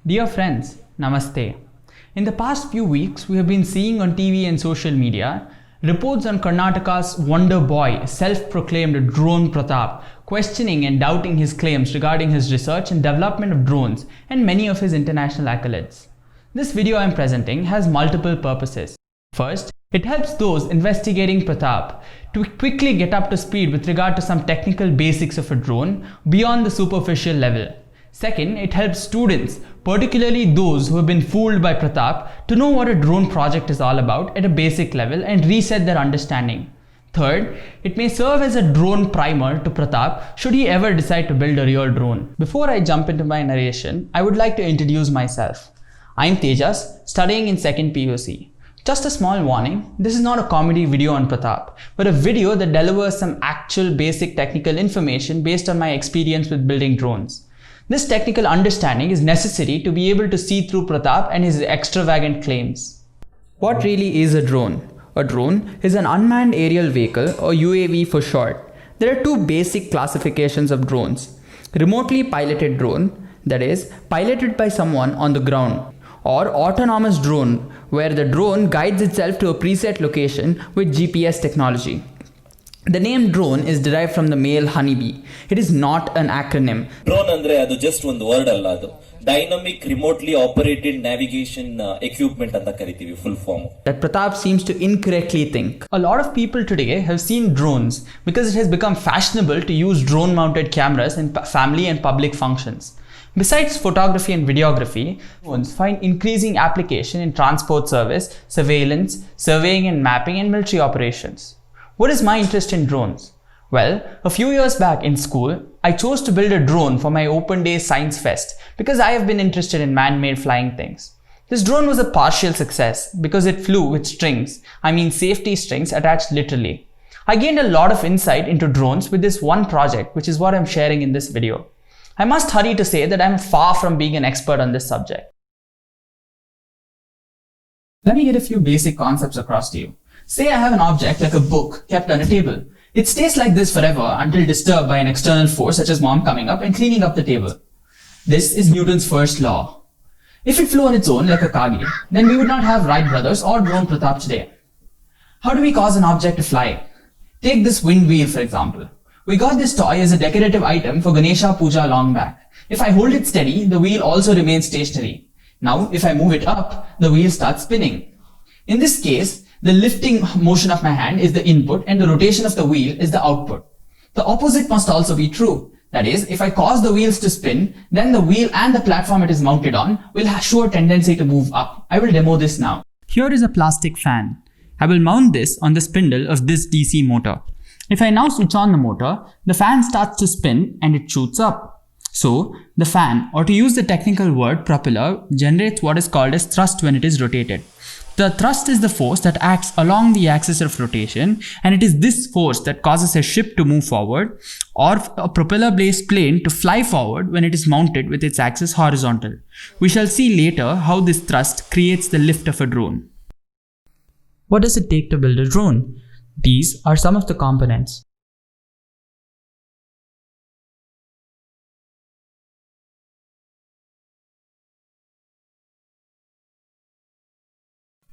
Dear friends, Namaste. In the past few weeks, we have been seeing on TV and social media reports on Karnataka's wonder boy, self-proclaimed Drone Pratap, questioning and doubting his claims regarding his research and development of drones and many of his international accolades. This video I am presenting has multiple purposes. First, it helps those investigating Pratap to quickly get up to speed with regard to some technical basics of a drone beyond the superficial level. Second, it helps students, particularly those who have been fooled by Pratap, to know what a drone project is all about at a basic level and reset their understanding. Third, it may serve as a drone primer to Pratap should he ever decide to build a real drone. Before I jump into my narration, I would like to introduce myself. I am Tejas, studying in 2nd PUC. Just a small warning, this is not a comedy video on Pratap, but a video that delivers some actual basic technical information based on my experience with building drones. This technical understanding is necessary to be able to see through Pratap and his extravagant claims. What really is a drone? A drone is an unmanned aerial vehicle, or UAV for short. There are two basic classifications of drones. Remotely piloted drone, that is, piloted by someone on the ground, or autonomous drone, where the drone guides itself to a preset location with GPS technology. The name drone is derived from the male honeybee. It is not an acronym. Drone andre adu just ಒಂದು word ಅಲ್ಲ, ಅದು dynamic remotely operated navigation equipment ಅಂತ ಕರಿತೀವಿ full form. That Pratap seems to incorrectly think. A lot of people today have seen drones because it has become fashionable to use drone mounted cameras in family and public functions. Besides photography and videography, drones find increasing application in transport service, surveillance, surveying and mapping, and military operations. What is my interest in drones? Well, a few years back in school, I chose to build a drone for my Open Day Science Fest because I have been interested in man-made flying things. This drone was a partial success because it flew with strings, safety strings attached literally. I gained a lot of insight into drones with this one project, which is what I'm sharing in this video. I must hurry to say that I'm far from being an expert on this subject. Let me get a few basic concepts across to you. Say I have an object like a book kept on a table. It stays like this forever until disturbed by an external force such as mom coming up and cleaning up the table. This is Newton's first law. If it flew on its own like a kage, then we would not have Wright brothers or Drone Pratap today. How do we cause an object to fly? Take this wind wheel for example. We got this toy as a decorative item for Ganesha Puja long back. If I hold it steady, the wheel also remains stationary. Now, if I move it up, the wheel starts spinning. In this case, the lifting motion of my hand is the input and the rotation of the wheel is the output. The opposite must also be true. That is, if I cause the wheels to spin, then the wheel and the platform it is mounted on will show a tendency to move up. I will demo this now. Here is a plastic fan. I will mount this on the spindle of this DC motor. If I now switch on the motor, the fan starts to spin and it shoots up. So, the fan, or to use the technical word propeller, generates what is called as thrust when it is rotated. The thrust is the force that acts along the axis of rotation, and it is this force that causes a ship to move forward or a propeller-based plane to fly forward when it is mounted with its axis horizontal. We shall see later how this thrust creates the lift of a drone. What does it take to build a drone? These are some of the components.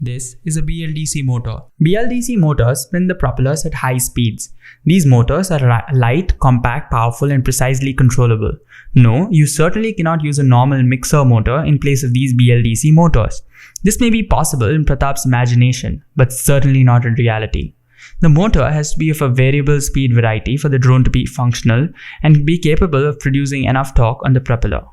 This is a BLDC motor. BLDC motors spin the propellers at high speeds. These motors are light, compact, powerful, and precisely controllable. No, you certainly cannot use a normal mixer motor in place of these BLDC motors. This may be possible in Pratap's imagination, but certainly not in reality. The motor has to be of a variable speed variety for the drone to be functional and be capable of producing enough torque on the propeller.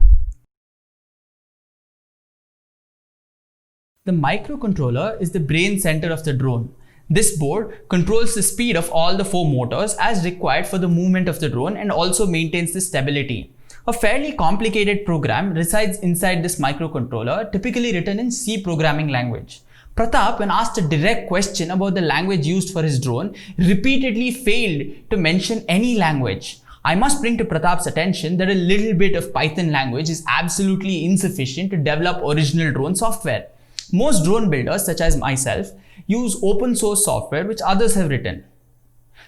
The microcontroller is the brain center of the drone. This board controls the speed of all the 4 motors as required for the movement of the drone and also maintains the stability. A fairly complicated program resides inside this microcontroller, typically written in C programming language. Pratap, when asked a direct question about the language used for his drone, repeatedly failed to mention any language. I must bring to Pratap's attention that a little bit of Python language is absolutely insufficient to develop original drone software. Most drone builders, such as myself, use open source software which others have written.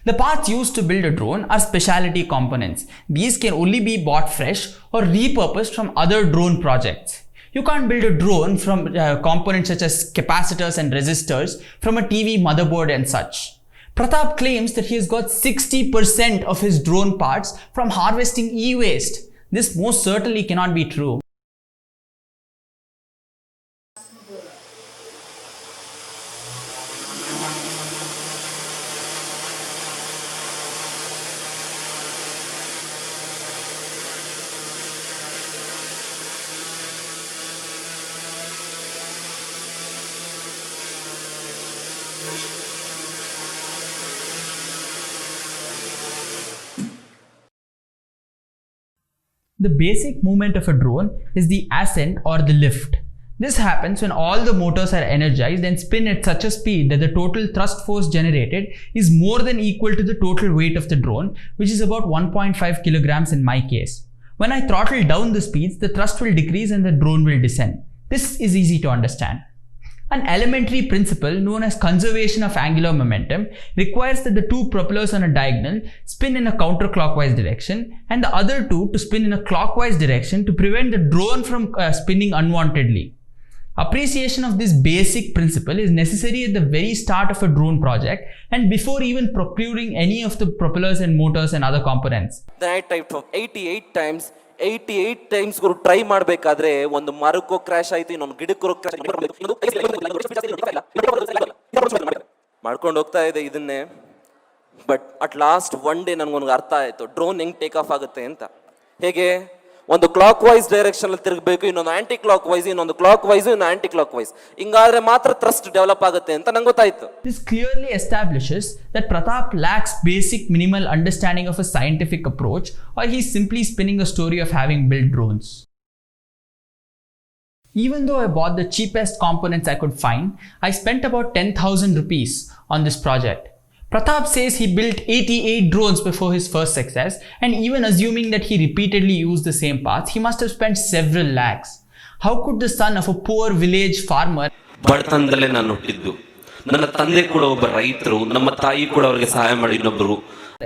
The parts used to build a drone are specialty components. These can only be bought fresh or repurposed from other drone projects. You can't build a drone from components such as capacitors and resistors from a TV motherboard and such. Pratap claims that he has got 60% of his drone parts from harvesting e-waste. This most certainly cannot be true. The basic movement of a drone is the ascent or the lift. This happens when all the motors are energized and spin at such a speed that the total thrust force generated is more than equal to the total weight of the drone, which is about 1.5 kilograms in my case. When I throttle down the speeds, the thrust will decrease and the drone will descend. This is easy to understand. An elementary principle known as conservation of angular momentum requires that the two propellers on a diagonal spin in a counterclockwise direction and the other two to spin in a clockwise direction to prevent the drone from spinning unwantedly. Appreciation of this basic principle is necessary at the very start of a drone project and before even procuring any of the propellers and motors and other components. I typed 88 times try ಮಾಡಬೇಕಾದ್ರೆ ಒಂದು ಮರಕ್ಕೋ crash ಆಯ್ತು, ಇನ್ನೊಂದು ಗಿಡಕ್ಕೋ crash ಮಾಡ್ಕೊಂಡು ಹೋಗ್ತಾ ಇದೆ ಇದನ್ನೇ. But at last one day ನನಗೊಂದು ಅರ್ಥ ಆಯ್ತು ಡ್ರೋನ್ ಹೆಂಗ್ ಟೇಕ್ ಆಫ್ ಆಗುತ್ತೆ ಅಂತ. ಹೇಗೆ ಒಂದು ಕ್ಲಾಕ್ ವೈಸ್ ಡೈರೆಕ್ಷನ್ ಅಲ್ಲಿ ತಿರುಗಬೇಕು, ಇನ್ನೊಂದು ಆಂಟಿ ಕ್ಲಾಕ್ ವೈಸ್, ಇನ್ನೊಂದು ಕ್ಲಾಕ್ ವೈಸ್, ಇನ್ನೊಂದು ಆಂಟಿ ಕ್ಲಾಕ್ ವೈಸ್, ಹಿಂಗಾದ್ರೆ ಮಾತ್ರ ಥ್ರಸ್ಟ್ ಡೆವಲಪ್ ಆಗುತ್ತೆ ಅಂತ ನಂಗೆ ಗೊತ್ತಾಯ್ತು. This clearly establishes that Pratap lacks basic minimal understanding of a scientific approach, or he's simply spinning a story of having built drones. Even though I bought the cheapest components I could find, I spent about 10,000 rupees on this project. Pratap says he built 88 drones before his first success, and even assuming that he repeatedly used the same parts, he must have spent several lakhs. How could the son of a poor village farmer ಬಡತನದಲ್ಲೇ ನಾನು ಹುಟ್ಟಿದ್ದು, ನನ್ನ ತಂದೆ ಕೂಡ ಒಬ್ಬ ರೈತರು, ನಮ್ಮ ತಾಯಿ ಕೂಡ ಅವರಿಗೆ ಸಹಾಯ ಮಾಡಿ ಇನ್ನೊಬ್ಬರು,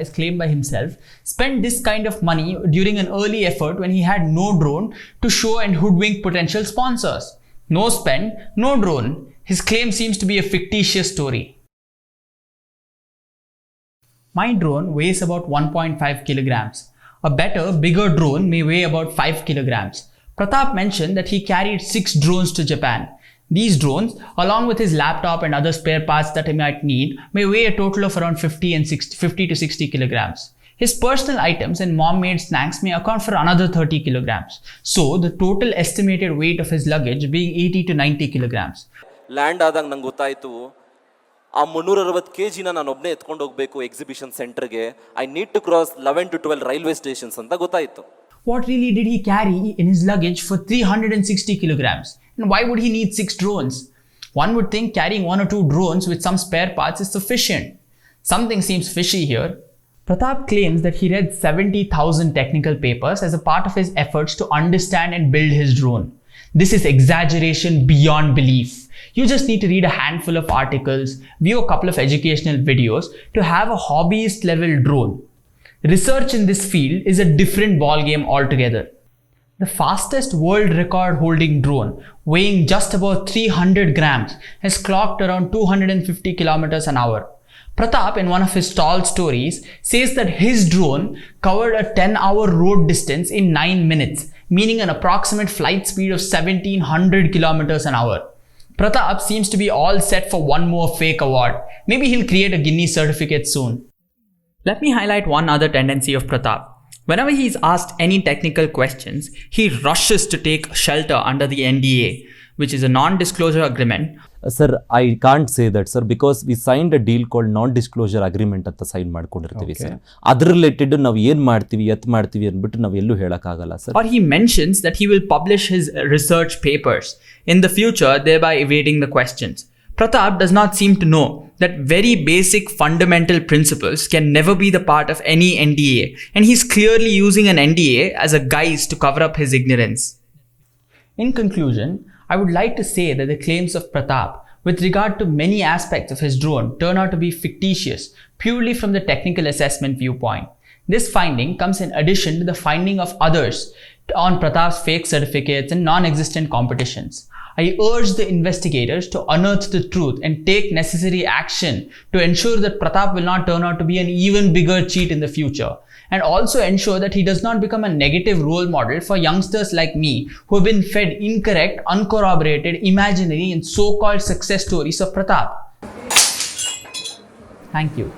as claimed by himself, spent this kind of money during an early effort when he had no drone to show and hoodwink potential sponsors? No spend, no drone. His claim seems to be a fictitious story. My drone weighs about 1.5 kilograms. A better, bigger drone may weigh about 5 kilograms. Pratap mentioned that he carried 6 drones to Japan. These drones, along with his laptop and other spare parts that he might need, may weigh a total of around 50 to 60 kilograms. His personal items and mom-made snacks may account for another 30 kilograms. So, the total estimated weight of his luggage being 80 to 90 kilograms. Land ಆದಾಗ ನಂಗೆ ಗೊತ್ತಾಯ್ತು ಆ 360 kg ನಾನು ಒಬ್ಬನೇ ಎತ್ಕೊಂಡು ಹೋಗ್ಬೇಕು exhibition ಸೆಂಟರ್ಗೆ. I need to cross 11 to 12 railway stations ಅಂತ ಗೊತ್ತಾಯ್ತು. What really did he carry in his luggage for 360 kilograms? And why would he need 6 drones? One would think carrying 1 or 2 drones with some spare parts is sufficient. Something seems fishy here. Pratap claims that he read 70,000 technical papers as a part of his efforts to understand and build his drone. This is exaggeration beyond belief. You just need to read a handful of articles, view a couple of educational videos to have a hobbyist level drone. Research in this field is a different ballgame altogether. The fastest world record holding drone, weighing just about 300 grams, has clocked around 250 kilometers an hour. Pratap, in one of his tall stories, says that his drone covered a 10-hour road distance in 9 minutes, meaning an approximate flight speed of 1700 kilometers an hour. Pratap seems to be all set for one more fake award. Maybe he'll create a Guinness certificate soon. Let me highlight one other tendency of Pratap. Whenever he is asked any technical questions, he rushes to take shelter under the NDA, which is a non-disclosure agreement. Sir, I can't say that, sir, because we signed a deal called non-disclosure agreement ಅಂತ sign ಮಾಡ್ಕೊಂಡಿರ್ತೀವಿ sir. ಅದ್ರ related ನಾವು ಏನ್ ಮಾಡ್ತೀವಿ ಎತ್ ಮಾಡ್ತೀವಿ ಅಂದ್ಬಿಟ್ಟು ನಾವು ಎಲ್ಲೂ ಹೇಳಕ್ಕಾಗಲ್ಲ sir. Or he mentions that he will publish his research papers in the future, thereby evading the questions. Pratap does not seem to know that very basic fundamental principles can never be the part of any NDA, and he's clearly using an NDA as a guise to cover up his ignorance. In conclusion, I would like to say that the claims of Pratap with regard to many aspects of his drone turn out to be fictitious purely from the technical assessment viewpoint. This finding comes in addition to the finding of others on Pratap's fake certificates and non-existent competitions. I urge the investigators to unearth the truth and take necessary action to ensure that Pratap will not turn out to be an even bigger cheat in the future, and also ensure that he does not become a negative role model for youngsters like me who have been fed incorrect, uncorroborated, imaginary and so-called success stories of Pratap. Thank you.